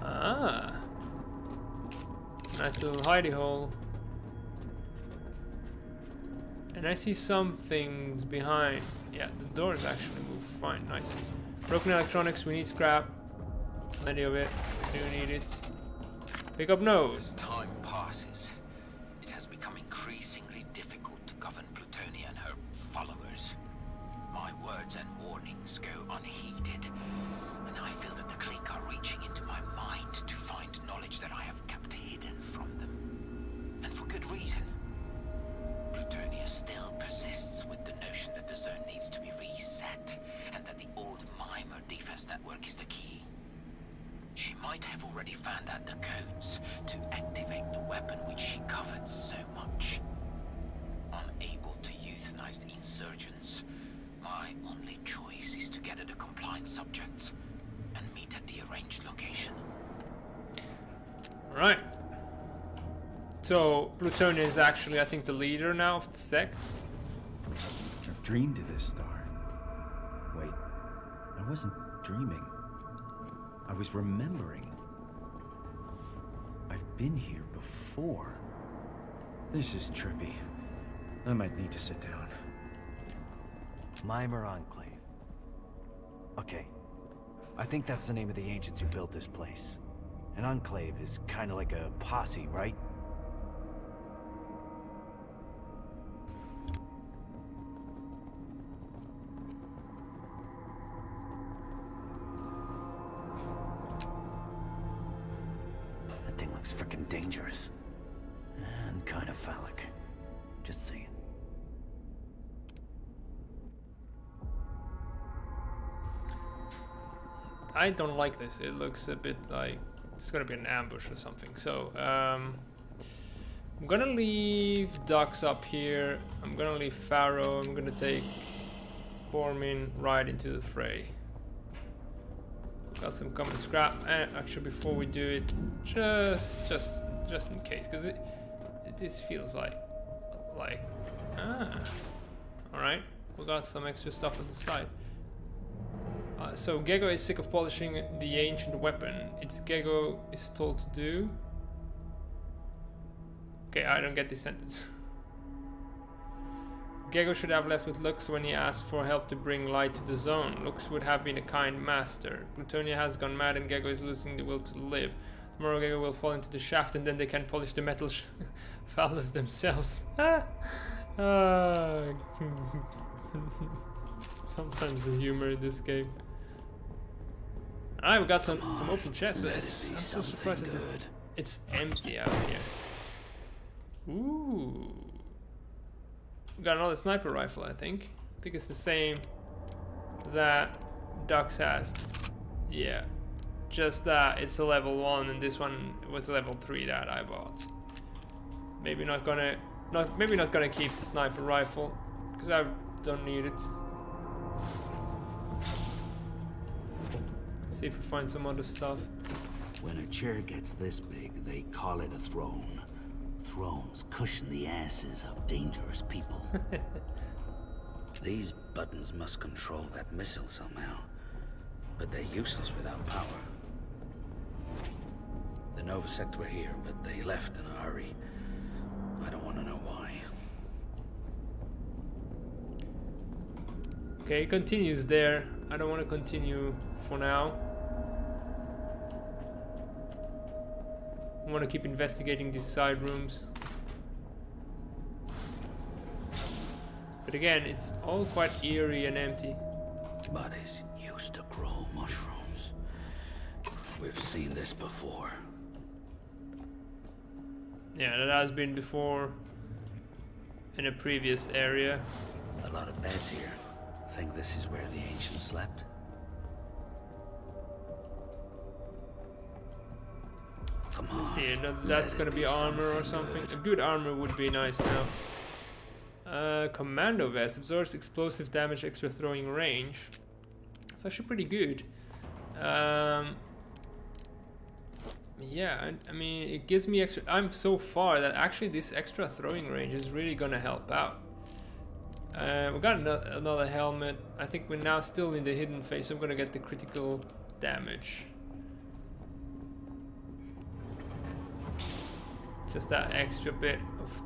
Ah. Nice little hidey hole. And I see some things behind. Yeah, the doors actually move fine, nice. Broken electronics, we need scrap. Plenty of it, we do need it. Pick up nose.
As time passes, it has become increasingly difficult to govern Plutonia and her followers. My words and warnings go unheeded, and I feel that the clique are reaching into my mind to find knowledge that I have kept hidden from them. And for good reason. Plutonia still persists with the notion that the zone needs to be reset, and that the old Mimer defense network is the key. She might have already found out the codes to activate the weapon which she covered so much. Unable to euthanize the insurgents, my only choice is to gather the compliant subjects and meet at the arranged location.
Right. So Plutonia is actually, I think, the leader now of the sect.
I've dreamed of this star. Wait, I wasn't dreaming. I was remembering. I've been here before. This is trippy. I might need to sit down.
Mimer Enclave. Okay. I think that's the name of the ancients who built this place. An enclave is kind of like a posse, right? That thing looks freaking dangerous. And kind of phallic. Just saying.
I don't like this. It looks a bit like it's gonna be an ambush or something. So I'm gonna leave Dux up here. I'm gonna leave Pharaoh. I'm gonna take Bormin right into the fray. Got some common scrap. Actually, before we do it, just in case, because this feels like all right. We got some extra stuff on the side. So Gego is sick of polishing the ancient weapon. It's Gego is told to do. Okay, I don't get this sentence. Gego should have left with Lux when he asked for help to bring light to the zone. Lux would have been a kind master. Plutonia has gone mad and Gego is losing the will to live. Tomorrow Gego will fall into the shaft and then they can polish the metal phallus themselves. Sometimes the humor in this game. Alright, we got some open chests, but I'm so surprised that it's empty out here. Ooh. We got another sniper rifle, I think. I think it's the same that Dux has. Yeah. Just that it's a level 1 and this one was a level 3 that I bought. Maybe not gonna keep the sniper rifle because I don't need it. Let's see if we find some other stuff.
When a chair gets this big, they call it a throne. Thrones cushion the asses of dangerous people. These buttons must control that missile somehow, but they're useless without power. The Nova Sect were here, but they left in a hurry. I don't want to know why.
Okay, it continues there. I don't want to continue for now. I want to keep investigating these side rooms. But again, it's all quite eerie and empty.
Bodies used to grow mushrooms. We've seen this before.
Yeah, that has been before in a previous area.
A lot of beds here. Think this is where the ancients slept? Come on.
Let's see, that's gonna be armor or something. A good armor would be nice now. Commando vest absorbs explosive damage, extra throwing range. It's actually pretty good. Yeah, I mean, it gives me extra. I'm so far that actually this extra throwing range is really gonna help out. We got another helmet. I think we're now still in the hidden phase, so I'm gonna get the critical damage. Just that extra bit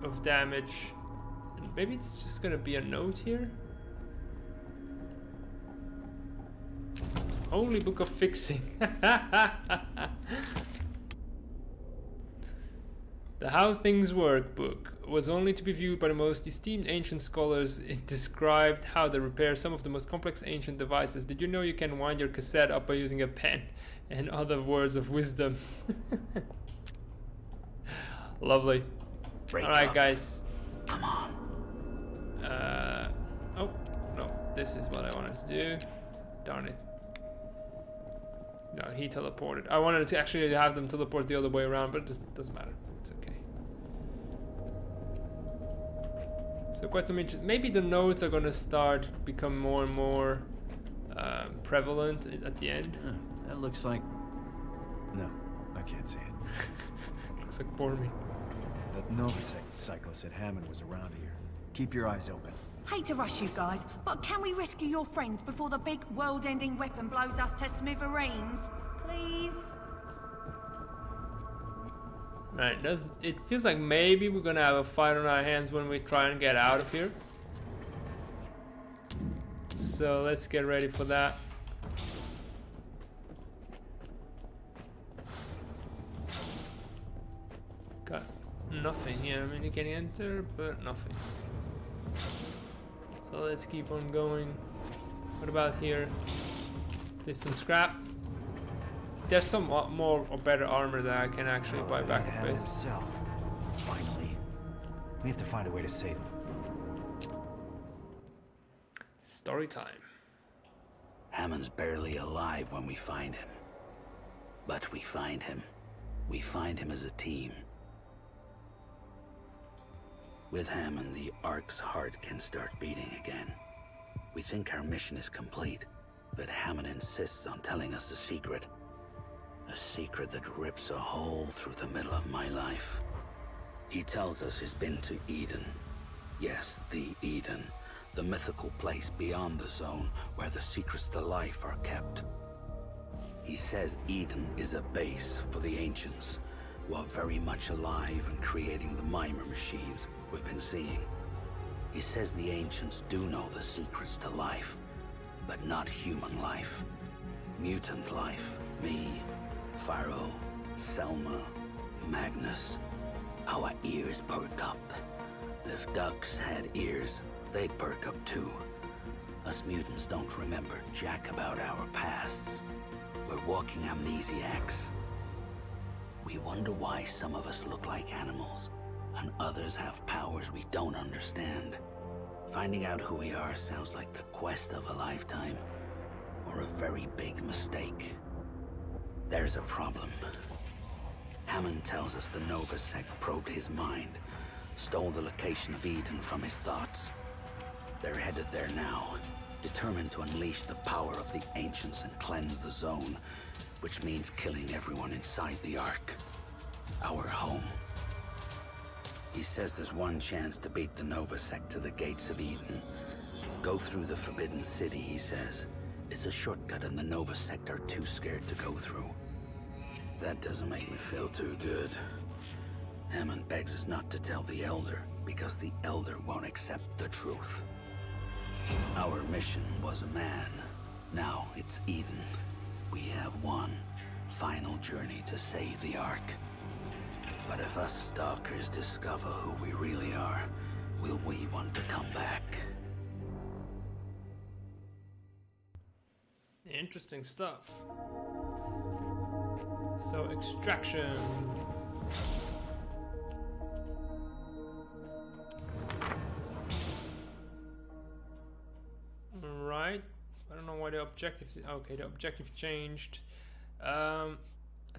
of damage. And maybe it's just gonna be a note here. Holy Book of Fixing. The How Things Work book was only to be viewed by the most esteemed ancient scholars. It described how to repair some of the most complex ancient devices. Did you know you can wind your cassette up by using a pen? And other words of wisdom. Lovely. Alright, guys.
Come on.
Oh, no. This is what I wanted to do. Darn it. No, he teleported. I wanted to actually have them teleport the other way around, but it doesn't matter. It's okay. So quite some interest. Maybe the nodes are gonna start become more and more prevalent at the end.
That looks like... No, I can't see it.
Looks like Bormy.
That Novasect psycho said Hammond was around here. Keep your eyes open.
Hate to rush you guys, but can we rescue your friends before the big world-ending weapon blows us to smithereens? Please?
Right, it feels like maybe we're gonna have a fight on our hands when we try and get out of here. So let's get ready for that. Got nothing here. I mean, you can enter, but nothing. So let's keep on going. What about here? There's some scrap. There's some more or better armor that I can actually buy back at base.
Finally. We have to find a way to save him.
Story time.
Hammond's barely alive when we find him. But we find him. We find him as a team. With Hammond, the Ark's heart can start beating again. We think our mission is complete, but Hammond insists on telling us a secret. A secret that rips a hole through the middle of my life. He tells us he's been to Eden. Yes, the Eden. The mythical place beyond the zone where the secrets to life are kept. He says Eden is a base for the ancients, who are very much alive and creating the mimer machines we've been seeing. He says the ancients do know the secrets to life, but not human life. Mutant life. Me, Pharaoh, Selma, Magnus. Our ears perk up. If ducks had ears, they'd perk up too. Us mutants don't remember jack about our pasts. We're walking amnesiacs. We wonder why some of us look like animals, and others have powers we don't understand. Finding out who we are sounds like the quest of a lifetime, or a very big mistake. There's a problem. Hammond tells us the Novasect probed his mind, stole the location of Eden from his thoughts. They're headed there now, determined to unleash the power of the ancients and cleanse the zone, which means killing everyone inside the Ark. Our home. He says there's one chance to beat the Novasect to the gates of Eden. Go through the Forbidden City, he says. It's a shortcut and the Novasect are too scared to go through. That doesn't make me feel too good. Hammond begs us not to tell the Elder, because the Elder won't accept the truth. Our mission was a man. Now it's Eden. We have one final journey to save the Ark. But if us stalkers discover who we really are, will we want to come back?
Interesting stuff. So, extraction. Right. I don't know why the objective. Okay, the objective changed. I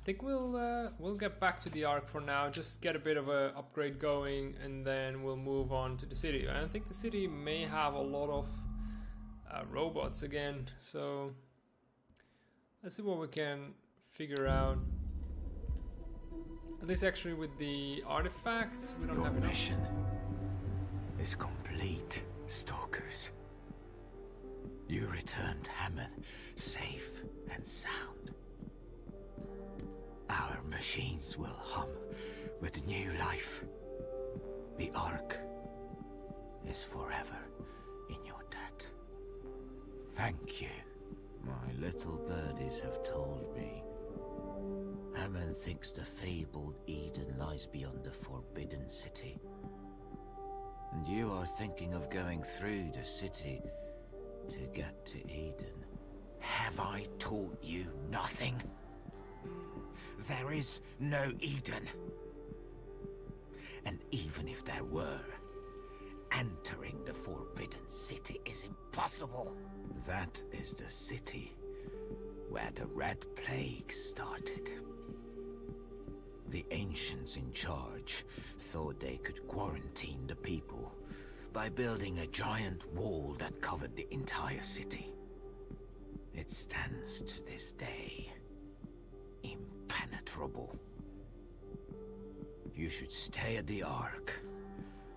think we'll get back to the Ark for now. Just get a bit of a upgrade going, and then we'll move on to the city. I think the city may have a lot of robots again. So let's see what we can figure out. At least actually with the artifacts, we don't have enough.
Your mission is complete, stalkers. You returned Hammond safe and sound. Our machines will hum with new life. The Ark is forever in your debt. Thank you. My little birdies have told me. Hammond thinks the fabled Eden lies beyond the Forbidden City. And you are thinking of going through the city to get to Eden. Have I taught you nothing? There is no Eden. And even if there were, entering the Forbidden City is impossible. That is the city where the Red Plague started. The ancients in charge thought they could quarantine the people by building a giant wall that covered the entire city. It stands to this day, impenetrable. You should stay at the Ark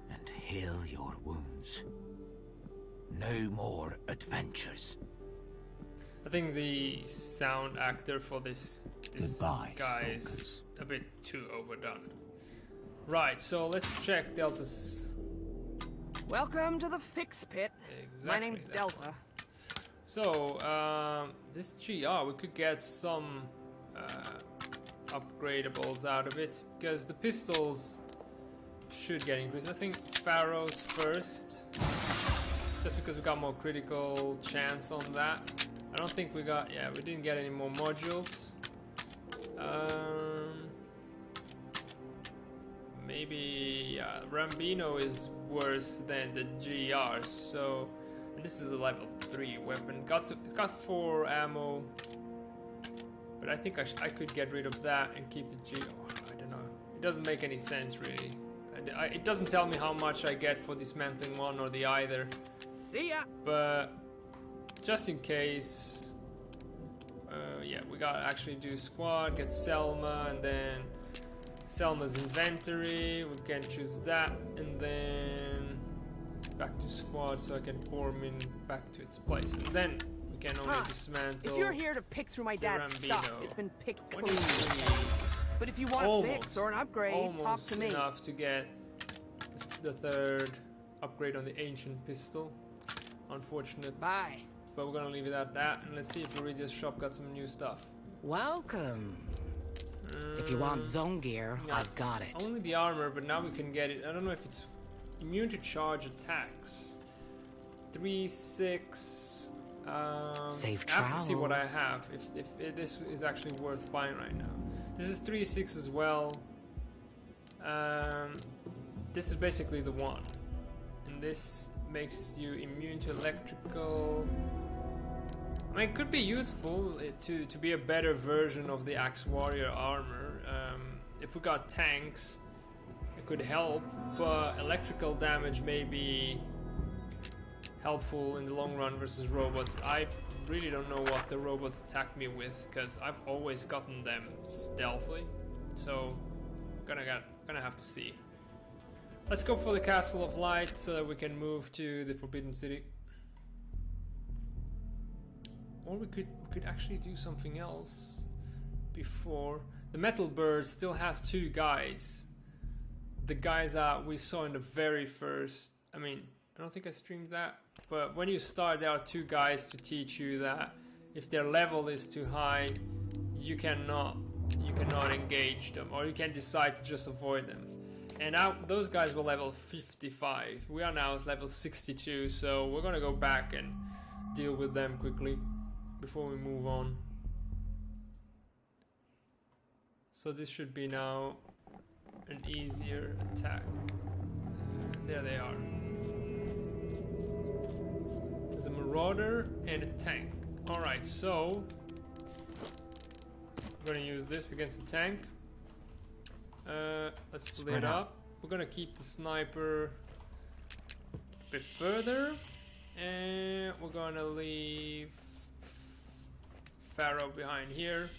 and heal your wounds. No more adventures.
I think the sound actor for this
Goodbye,
guy is a bit too overdone. Right, so let's check Delta's.
Welcome to the Fix Pit.
Exactly,
My name's Delta.
One. So, this GR, we could get some upgradables out of it, because the pistols should get increased. I think Pharaoh's first, just because we got more critical chance on that. I don't think we got, yeah, we didn't get any more modules. Maybe, yeah, Rambino is worse than the GR, so, and this is a level 3 weapon. It's got 4 ammo, but I think I could get rid of that and keep the GR. I don't know. It doesn't make any sense, really. It doesn't tell me how much I get for dismantling one or the other.
See ya!
But just in case, yeah, we gotta actually do squad, get Selma, and then Selma's inventory. We can choose that, and then back to squad, so I can Bormin back to its place, and then we can only dismantle.
If you're here to pick through my dad's
Rambino.
stuff, it's been picked clean. But if you want a fix or an upgrade, talk to me.
Enough to get the 3rd upgrade on the ancient pistol. Unfortunate.
Bye.
But we're gonna leave it at that, and let's see if Iridia's shop got some new stuff.
Welcome. If you want zone gear,
Yeah,
I've got it.
Only the armor, but now we can get it. I don't know if it's immune to charge attacks. 3-6.
Safe
I have to see what I
travels.
have. If this is actually worth buying right now. This is 3-6 as well. This is basically the one, and this makes you immune to electrical. I mean, it could be useful to be a better version of the Axe Warrior armor. If we got tanks, it could help, but electrical damage may be helpful in the long run versus robots. I really don't know what the robots attack me with, because I've always gotten them stealthily. So, gonna have to see. Let's go for the Castle of Light so that we can move to the Forbidden City. Or we could actually do something else before. The Metal Bird still has 2 guys. The guys that we saw in the very first, I mean, I don't think I streamed that, but when you start, there are 2 guys to teach you that if their level is too high, you cannot engage them, or you can decide to just avoid them. And now those guys were level 55. We are now at level 62, so we're gonna go back and deal with them quickly before we move on. So this should be now an easier attack. There they are. There's a Marauder and a tank. Alright, so we're gonna use this against the tank. Let's split up. We're gonna keep the sniper a bit further, and we're gonna leave Pharaoh behind here,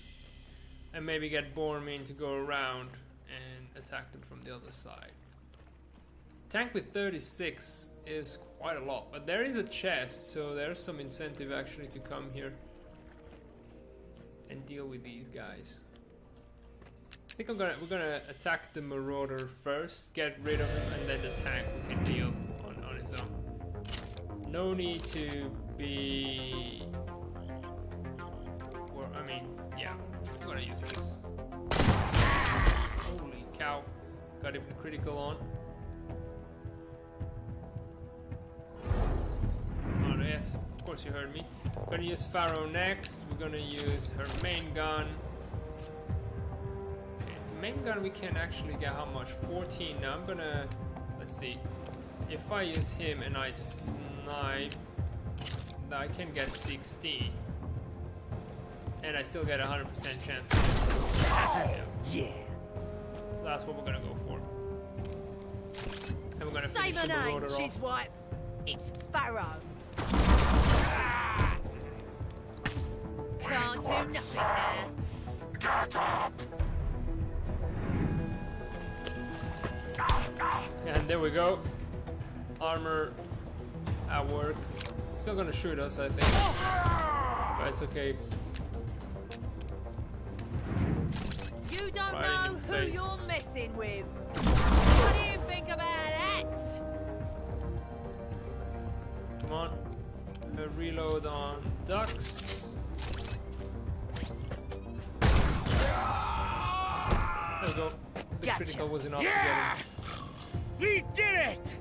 and maybe get Bormin to go around and attack them from the other side. Tank with 36 is quite a lot, but there is a chest, so there's some incentive actually to come here and deal with these guys. I think we're gonna attack the Marauder first, get rid of him, and then the tank we can deal on his own. No need to be, or I mean, yeah, I'm gonna use this. Holy cow! Got even critical on. Oh yes, of course you heard me. We're gonna use Pharaoh next. We're gonna use her main gun. Main gun we can actually get how much? 14. Now I'm gonna, let's see, if I use him and I snipe, I can get 16. And I still get 100% chance.
Yeah.
So that's what we're gonna go for. And we're gonna
Say
finish
my
the
name,
marauder off.
she's white. It's Pharaoh. Can't do nothing there.
Get up!
And there we go. Armor at work. Still gonna shoot us, I think. But it's okay.
You don't
Right in
know
your
who
face.
you're messing with. What do you think about that?
Come on. Reload on ducks. There we go. The
Gotcha.
critical was enough
Yeah!
to get him.
We did it!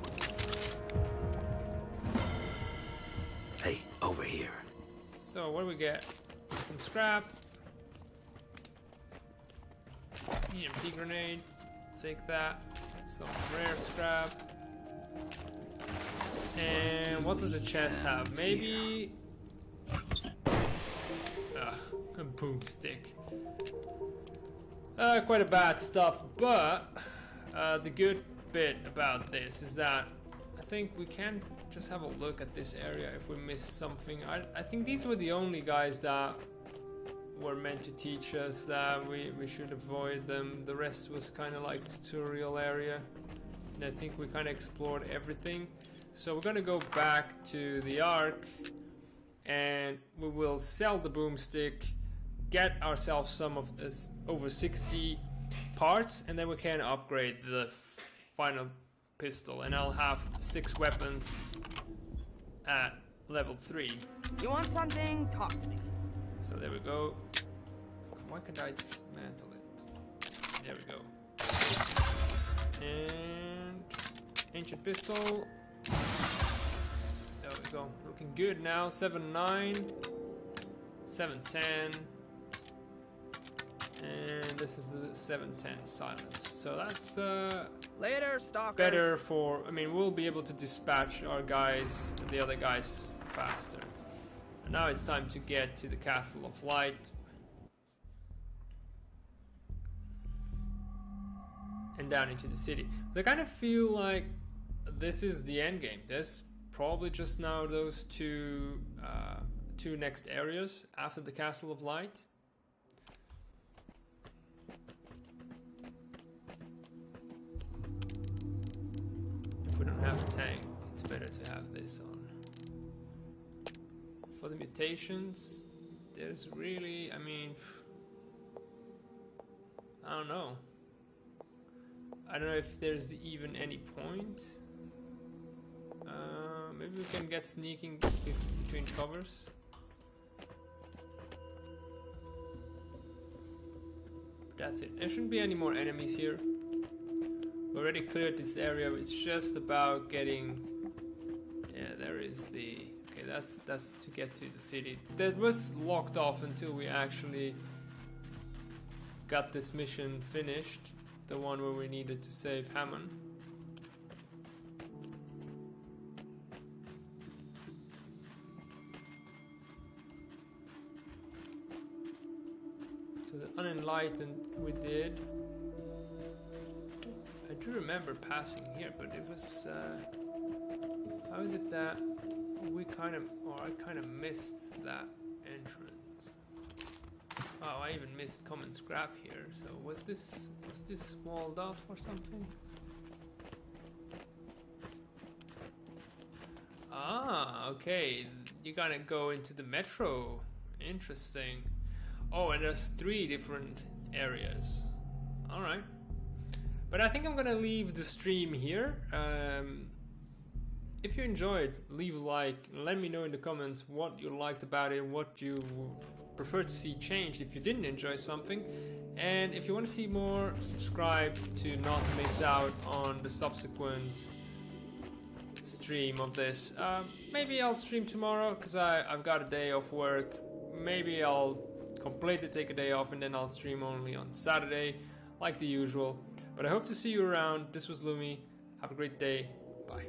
Hey, over here.
So what do we get? Some scrap. EMP grenade. Take that. Some rare scrap. And what does the chest have? Maybe a boomstick. Quite a bad stuff, but the good bit about this is that I think we can just have a look at this area if we missed something. I think these were the only guys that were meant to teach us that we should avoid them. The rest was kind of like tutorial area, and I think we kind of explored everything. So we're gonna go back to the Ark and we will sell the boomstick, get ourselves some of this over 60 parts, and then we can upgrade the final pistol, and I'll have 6 weapons at level 3.
You want something? Talk to me.
So there we go. Why can't I dismantle it? There we go. And ancient pistol. There we go. Looking good now. 7.9, 7.10, and this is the 7.10 silence. So that's
Later, stalkers.
better for. I mean, we'll be able to dispatch our guys and the other guys faster. And now it's time to get to the Castle of Light. And down into the city. So I kind of feel like this is the end game. There's probably just now those two next areas after the Castle of Light. If we don't have a tank, it's better to have this on. For the mutations, there's really, I mean, I don't know. I don't know if there's even any point. Maybe we can get sneaking between covers. But that's it. There shouldn't be any more enemies here. We already cleared this area. It's just about getting. Yeah, there is the. Okay, that's to get to the city. That was locked off until we actually got this mission finished. The one where we needed to save Hammond. So the unenlightened we did. I do remember passing here, but it was how is it that we kind of, or I kind of missed that entrance? Oh, I even missed common scrap here. So was this walled off or something? Ah, okay. You gotta go into the metro. Interesting. Oh, and there's 3 different areas. All right. But I think I'm gonna leave the stream here. If you enjoyed, leave a like. Let me know in the comments what you liked about it, what you prefer to see changed if you didn't enjoy something. And if you want to see more, subscribe to not miss out on the subsequent stream of this. Maybe I'll stream tomorrow because I've got a day off work. Maybe I'll completely take a day off and then I'll stream only on Saturday like the usual. But I hope to see you around. This was Lumi. Have a great day. Bye.